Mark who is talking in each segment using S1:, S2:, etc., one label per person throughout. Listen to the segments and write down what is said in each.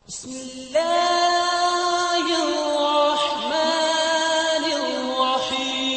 S1: بسم اللہ الرحمن الرحیم۔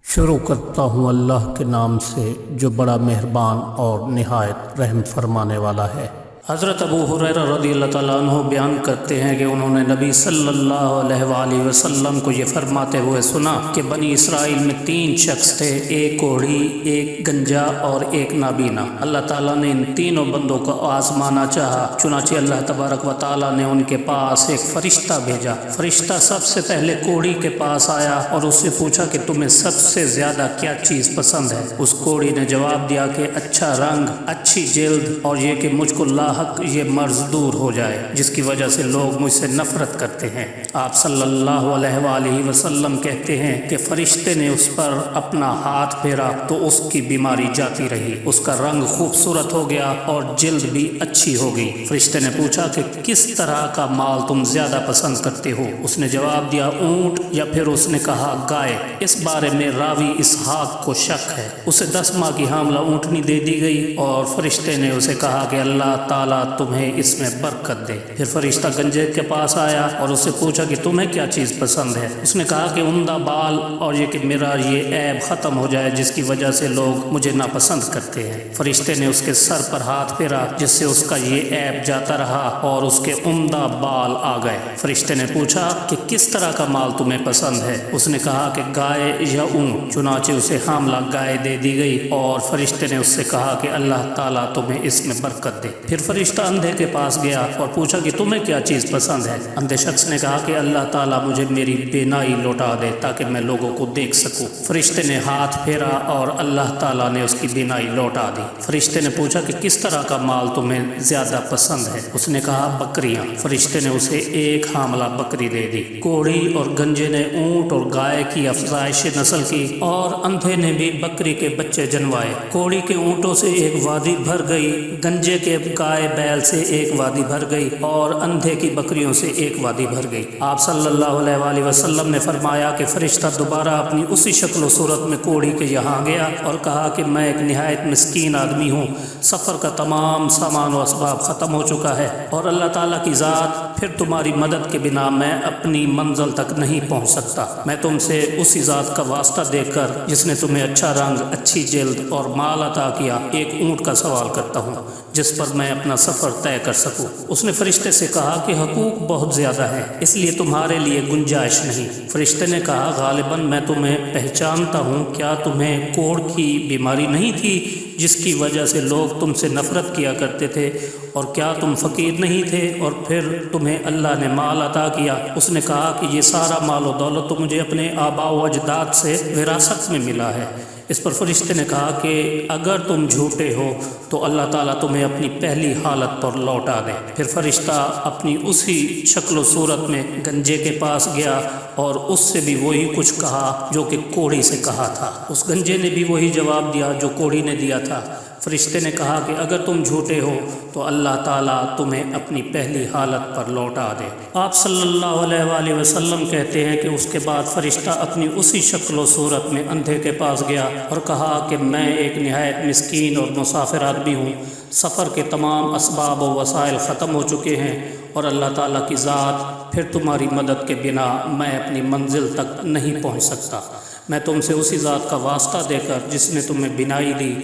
S2: شروع کرتا ہوں اللہ کے نام سے جو بڑا مہربان اور نہایت رحم فرمانے والا ہے۔ حضرت ابو ہریرہ رضی اللہ تعالیٰ عنہ بیان کرتے ہیں کہ انہوں نے نبی صلی اللہ علیہ وآلہ وسلم کو یہ فرماتے ہوئے سنا کہ بنی اسرائیل میں 3 شخص تھے، ایک کوڑھی، ایک گنجا اور ایک نابینا۔ اللہ تعالیٰ نے ان تینوں بندوں کو آزمانا چاہا، چنانچہ اللہ تبارک و تعالیٰ نے ان کے پاس ایک فرشتہ بھیجا۔ فرشتہ سب سے پہلے کوڑھی کے پاس آیا اور اس سے پوچھا کہ تمہیں سب سے زیادہ کیا چیز پسند ہے؟ اس کوڑھی نے جواب دیا کہ اچھا رنگ، اچھی جلد اور یہ کہ مجھ کو لاحق یہ مرض دور ہو جائے جس کی وجہ سے لوگ مجھ سے نفرت کرتے ہیں۔ آپ صلی اللہ علیہ وآلہ وسلم کہتے ہیں کہ فرشتے نے اس پر اپنا ہاتھ پھیرا تو اس کی بیماری جاتی رہی، اس کا رنگ خوبصورت ہو گیا اور جلد بھی اچھی ہو گئی۔ فرشتے نے پوچھا کہ کس طرح کا مال تم زیادہ پسند کرتے ہو؟ اس نے جواب دیا اونٹ، یا پھر اس نے کہا گائے۔ اس بارے میں راوی اسحاق کو شک ہے۔ اسے 10 ماہ کی حاملہ اونٹنی دے دی گئی اور فرشتے نے اسے کہا کہ اللہ تعالیٰ تمہیں اس میں برکت دے۔ پھر فرشتہ گنجے کے پاس آیا اور اس سے پوچھا کہ تمہیں کیا چیز پسند ہے؟ اس نے کہا کہ عمدہ بال اور یہ کہ میرا یہ عیب ختم ہو جائے جس کی وجہ سے لوگ مجھے ناپسند کرتے ہیں۔ فرشتے نے اس کے سر پر ہاتھ پھیرا جس سے اس کا یہ عیب جاتا رہا اور اس کے عمدہ بال آ گئے۔ فرشتے نے پوچھا کہ کس طرح کا مال تمہیں پسند ہے؟ اس نے کہا کہ گائے یا اونٹ۔ چنانچہ اسے حاملہ گائے دے دی گئی اور فرشتے نے اس سے کہا کہ اللہ تعالیٰ تمہیں اس میں برکت دے۔ پھر فرشتہ اندھے کے پاس گیا اور پوچھا کہ تمہیں کیا چیز پسند ہے؟ اندھے شخص نے کہا کہ اللہ تعالیٰ مجھے میری بینائی لوٹا دے تاکہ میں لوگوں کو دیکھ سکوں۔ فرشتے نے ہاتھ پھیرا اور اللہ تعالیٰ نے اس کی بینائی لوٹا دی۔ فرشتے نے پوچھا کہ کس طرح کا مال تمہیں زیادہ پسند ہے؟ اس نے کہا بکریاں۔ فرشتے نے اسے ایک حاملہ بکری دے دی۔ کوڑھی اور گنجے نے اونٹ اور گائے کی افزائش نسل کی اور اندھے نے بھی بکری کے بچے جنوائے۔ کوڑھی کے اونٹوں سے ایک وادی بھر گئی، گنجے کے گائے بیل سے ایک وادی بھر گئی اور اندھے کی بکریوں سے ایک وادی بھر گئی۔ آپ صلی اللہ علیہ وآلہ وسلم نے فرمایا کہ فرشتہ دوبارہ اپنی اسی شکل و صورت میں کوڑھی کے یہاں گیا اور کہا کہ میں ایک نہایت مسکین آدمی ہوں، سفر کا تمام سامان و اسباب ختم ہو چکا ہے اور اللہ تعالیٰ کی ذات پھر تمہاری مدد کے بنا میں اپنی منزل تک نہیں پہنچ سکتا۔ میں تم سے اسی ذات کا واسطہ دے کر جس نے تمہیں اچھا رنگ، اچھی جلد اور مال عطا کیا، ایک اونٹ کا سوال کرتا ہوں جس پر میں اپنا سفر طے کر سکوں۔ اس نے فرشتے سے کہا کہ حقوق بہت زیادہ ہیں، اس لیے تمہارے لیے گنجائش نہیں۔ فرشتے نے کہا غالباً میں تمہیں پہچانتا ہوں، کیا تمہیں کوڑھ کی بیماری نہیں تھی جس کی وجہ سے لوگ تم سے نفرت کیا کرتے تھے؟ اور کیا تم فقیر نہیں تھے اور پھر تمہیں اللہ نے مال عطا کیا؟ اس نے کہا کہ یہ سارا مال و دولت تو مجھے اپنے آباء و اجداد سے وراثت میں ملا ہے۔ اس پر فرشتے نے کہا کہ اگر تم جھوٹے ہو تو اللہ تعالیٰ تمہیں اپنی پہلی حالت پر لوٹا دے۔ پھر فرشتہ اپنی اسی شکل و صورت میں گنجے کے پاس گیا اور اس سے بھی وہی کچھ کہا جو کہ کوڑھی سے کہا تھا۔ اس گنجے نے بھی وہی جواب دیا جو کوڑھی نے دیا تھا۔ فرشتے نے کہا کہ اگر تم جھوٹے ہو تو اللہ تعالیٰ تمہیں اپنی پہلی حالت پر لوٹا دے۔ آپ صلی اللہ علیہ وآلہ وسلم کہتے ہیں کہ اس کے بعد فرشتہ اپنی اسی شکل و صورت میں اندھے کے پاس گیا اور کہا کہ میں ایک نہایت مسکین اور مسافر آدمی ہوں، سفر کے تمام اسباب و وسائل ختم ہو چکے ہیں اور اللہ تعالیٰ کی ذات پھر تمہاری مدد کے بنا میں اپنی منزل تک نہیں پہنچ سکتا۔ میں تم سے اسی ذات کا واسطہ دے کر جس نے تمہیں بینائی دی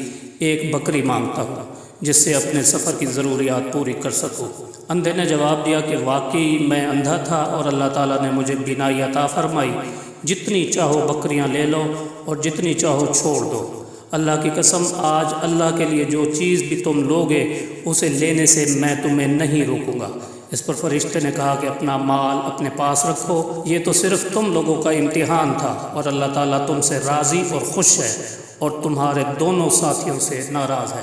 S2: ایک بکری مانگتا ہوں جس سے اپنے سفر کی ضروریات پوری کر سکوں۔ اندھے نے جواب دیا کہ واقعی میں اندھا تھا اور اللہ تعالیٰ نے مجھے بینائی عطا فرمائی، جتنی چاہو بکریاں لے لو اور جتنی چاہو چھوڑ دو۔ اللہ کی قسم آج اللہ کے لیے جو چیز بھی تم لوگے اسے لینے سے میں تمہیں نہیں روکوں گا۔ اس پر فرشتے نے کہا کہ اپنا مال اپنے پاس رکھو، یہ تو صرف تم لوگوں کا امتحان تھا اور اللہ تعالیٰ تم سے راضی اور خوش ہے اور تمہارے دونوں ساتھیوں سے ناراض ہے۔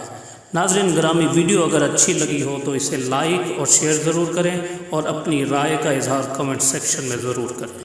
S2: ناظرین گرامی، ویڈیو اگر اچھی لگی ہو تو اسے لائک اور شیئر ضرور کریں اور اپنی رائے کا اظہار کمنٹ سیکشن میں ضرور کریں۔